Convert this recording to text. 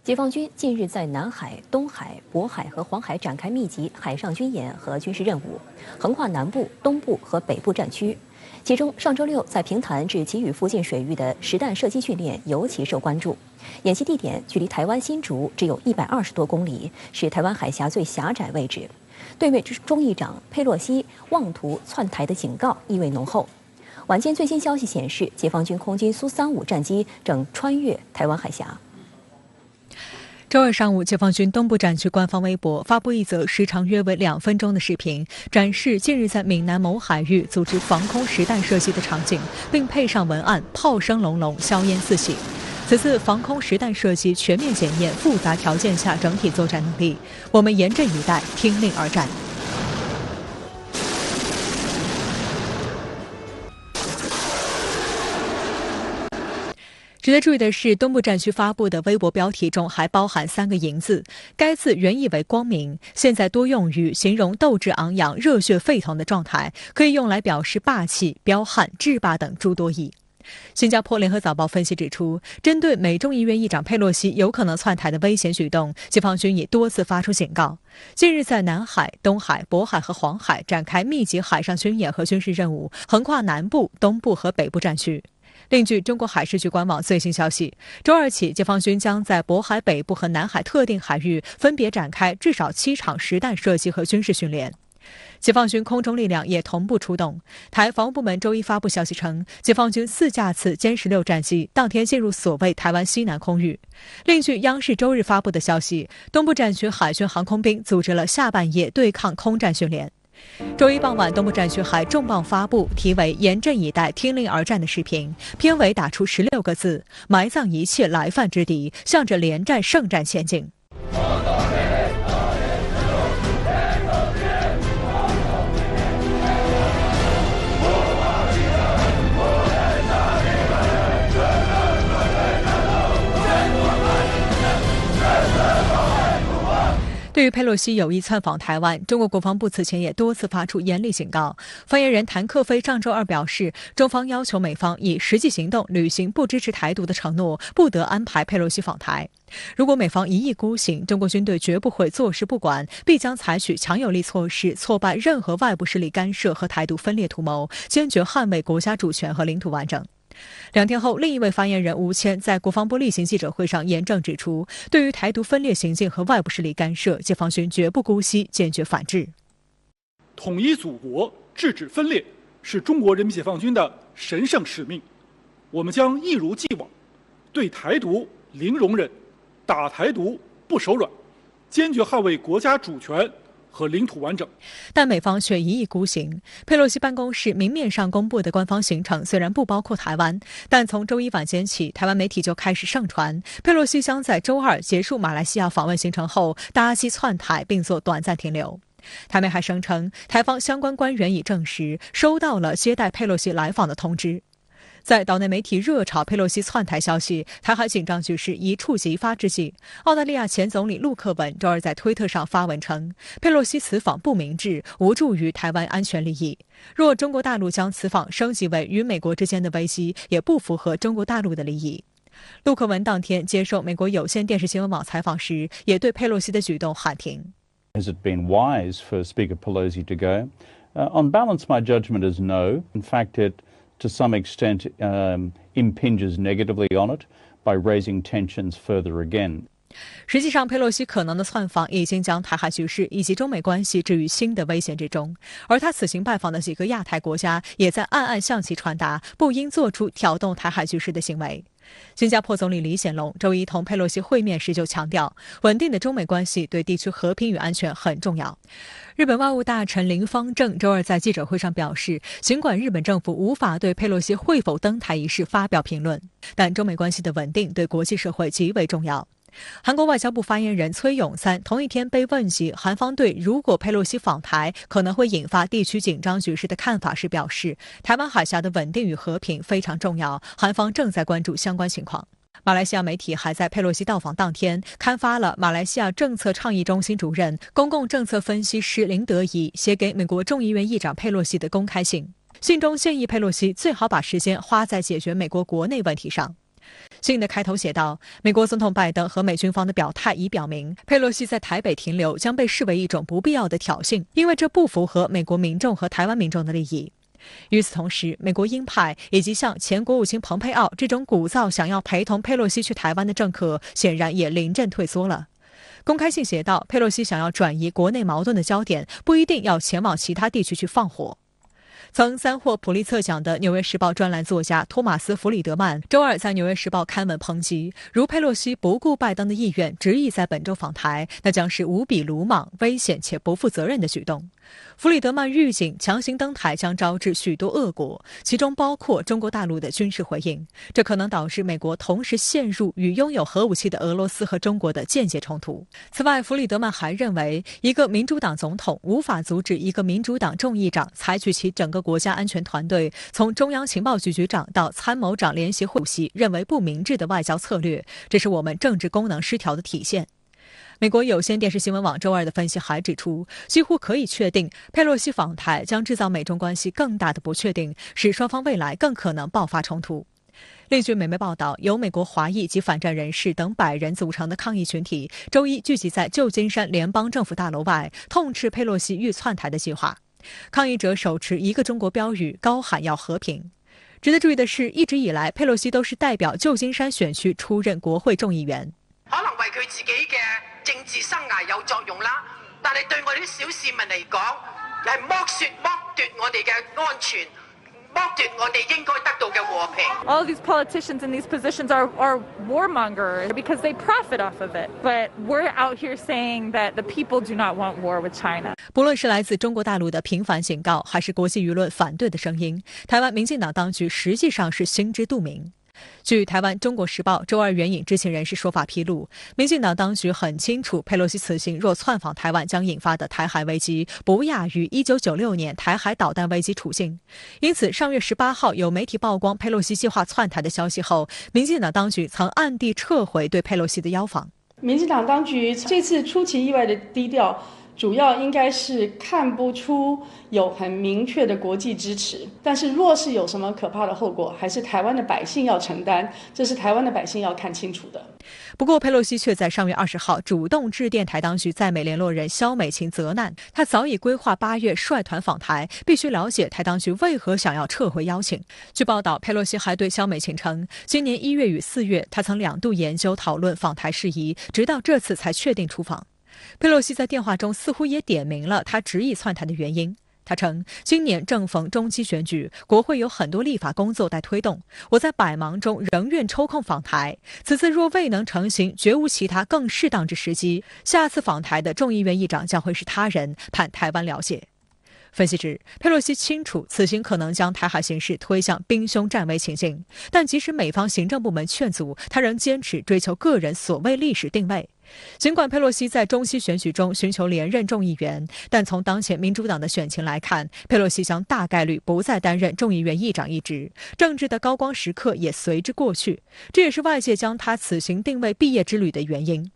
解放军近日在南海、东海、渤海和黄海展开密集海上军演和军事任务，横跨南部、东部和北部战区。其中，上周六在平潭至祈雨附近水域的实弹射击训练尤其受关注。演习地点距离台湾新竹只有120多公里，是台湾海峡最狭窄位置。对美众议长佩洛西妄图窜台的警告意味浓厚。晚间最新消息显示，解放军空军苏35战机正穿越台湾海峡。周二上午，解放军东部战区官方微博发布一则时长约为2分钟的视频，展示近日在闽南某海域组织防空实弹射击的场景，并配上文案“炮声隆隆，硝烟四起”。此次防空实弹射击全面检验复杂条件下整体作战能力，我们严阵以待，听令而战。值得注意的是，东部战区发布的微博标题中还包含3个银字，该字原意为光明，现在多用于形容斗志昂扬、热血沸腾的状态，可以用来表示霸气、彪悍、制霸等诸多意。新加坡联合早报分析指出，针对美众议院议长佩洛西有可能窜台的危险举动，解放军已多次发出警告。近日在南海、东海、渤海和黄海展开密集海上军演和军事任务，横跨南部、东部和北部战区。另据中国海事局官网最新消息，周二起，解放军将在渤海北部和南海特定海域分别展开至少7场实弹射击和军事训练。解放军空中力量也同步出动。台防务部门周一发布消息称，解放军4架次歼16战机当天进入所谓台湾西南空域。另据央视周日发布的消息，东部战区海军航空兵组织了下半夜对抗空战训练。周一傍晚，东部战区还重磅发布题为“严阵以待，听令而战”的视频，片尾打出16个字：埋葬一切来犯之敌，向着连战胜战前进。对于佩洛西有意窜访台湾，中国国防部此前也多次发出严厉警告。发言人谭克飞上周二表示，中方要求美方以实际行动履行不支持台独的承诺，不得安排佩洛西访台。如果美方一意孤行，中国军队绝不会坐视不管，必将采取强有力措施，挫败任何外部势力干涉和台独分裂图谋，坚决捍卫国家主权和领土完整。2天后，另一位发言人吴谦在国防部例行记者会上严正指出，对于台独分裂行径和外部势力干涉，解放军绝不姑息，坚决反制。统一祖国，制止分裂，是中国人民解放军的神圣使命。我们将一如既往，对台独零容忍，打台独不手软，坚决捍卫国家主权和领土完整。但美方却一意孤行。佩洛西办公室明面上公布的官方行程虽然不包括台湾，但从周一晚间起，台湾媒体就开始盛传，佩洛西将在周二结束马来西亚访问行程后搭机窜台，并做短暂停留。台媒还声称，台方相关官员已证实收到了接待佩洛西来访的通知。在岛内媒体热炒佩洛西窜台消息，台海紧张局势一触即发之际，澳大利亚前总理陆克文周二在推特上发文称，佩洛西此访不明智，无助于台湾安全利益。若中国大陆将此访升级为与美国之间的危机，也不符合中国大陆的利益。陆克文当天接受美国有线电视新闻网采访时，也对佩洛西的举动喊停。Has it been wise for Speaker Pelosi to go? On balance, my judgment is no. In fact, it to some extent impinges negatively on it by raising tensions further again. 实际上，佩洛西可能的窜访已经将台海局势以及中美关系置于新的危险之中，而他此行拜访的几个亚太国家也在暗暗向其传达不应做出挑动台海局势的行为。新加坡总理李显龙周一同佩洛西会面时就强调，稳定的中美关系对地区和平与安全很重要。日本外务大臣林芳正周二在记者会上表示，尽管日本政府无法对佩洛西会否登台一事发表评论，但中美关系的稳定对国际社会极为重要。韩国外交部发言人崔永三同一天被问及韩方对如果佩洛西访台可能会引发地区紧张局势的看法时表示，台湾海峡的稳定与和平非常重要，韩方正在关注相关情况。马来西亚媒体还在佩洛西到访当天刊发了马来西亚政策倡议中心主任、公共政策分析师林德仪写给美国众议院议长佩洛西的公开信，信中建议佩洛西最好把时间花在解决美国国内问题上。信的开头写道，美国总统拜登和美军方的表态已表明，佩洛西在台北停留将被视为一种不必要的挑衅，因为这不符合美国民众和台湾民众的利益。与此同时，美国鹰派以及像前国务卿蓬佩奥这种鼓噪想要陪同佩洛西去台湾的政客，显然也临阵退缩了。公开信写道，佩洛西想要转移国内矛盾的焦点，不一定要前往其他地区去放火。曾3获普利策奖的《纽约时报》专栏作家托马斯·弗里德曼周二在《纽约时报》刊文抨击，如佩洛西不顾拜登的意愿，执意在本周访台，那将是无比鲁莽、危险且不负责任的举动。弗里德曼预警，强行登台将招致许多恶果，其中包括中国大陆的军事回应，这可能导致美国同时陷入与拥有核武器的俄罗斯和中国的间接冲突。此外，弗里德曼还认为，一个民主党总统无法阻止一个民主党众议长采取其整个国家安全团队从中央情报局局长到参谋长联席会主席认为不明智的外交策略，这是我们政治功能失调的体现。美国有线电视新闻网周二的分析还指出，几乎可以确定，佩洛西访台将制造美中关系更大的不确定，使双方未来更可能爆发冲突。另据美媒报道，由美国华裔及反战人士等100人组成的抗议群体周一聚集在旧金山联邦政府大楼外，痛斥佩洛西欲窜台的计划。抗议者手持一个中国标语，高喊要和平。值得注意的是，一直以来佩洛西都是代表旧金山選區出任國會眾議員。可能為佢自己嘅政治生涯有作用啦，但係對我哋啲小市民嚟講，係剝奪我哋嘅安全，剝奪我哋應該得到嘅和平。All of these politicians in these positions are warmongers because they profit off of it. But we're out here saying that the people do not want war with China. 不论是来自中国大陆的频繁警告，还是国际舆论反对的声音，台湾民进党当局实际上是心知肚明。据台湾《中国时报》周二援引知情人士说法披露，民进党当局很清楚佩洛西此行若窜访台湾将引发的台海危机不亚于1996年台海导弹危机处境，因此上月18号有媒体曝光佩洛西计划窜台的消息后，民进党当局曾暗地撤回对佩洛西的邀访。民进党当局这次出其意外的低调，主要应该是看不出有很明确的国际支持，但是若是有什么可怕的后果，还是台湾的百姓要承担，这是台湾的百姓要看清楚的。不过佩洛西却在上月20号主动致电台当局在美联络人萧美琴责难，他早已规划8月率团访台，必须了解台当局为何想要撤回邀请。据报道，佩洛西还对萧美琴称，今年1月与4月他曾2度研究讨论访台事宜，直到这次才确定出访。佩洛西在电话中似乎也点明了他执意窜台的原因。他称，今年正逢中期选举，国会有很多立法工作待推动，我在百忙中仍愿抽空访台。此次若未能成行，绝无其他更适当之时机。下次访台的众议院议长将会是他人，盼台湾了解。分析指，佩洛西清楚此行可能将台海形势推向兵凶战危情境，但即使美方行政部门劝阻，他仍坚持追求个人所谓历史定位。尽管佩洛西在中期选举中寻求连任众议员，但从当前民主党的选情来看，佩洛西将大概率不再担任众议院议长一职，政治的高光时刻也随之过去，这也是外界将他此行定位毕业之旅的原因。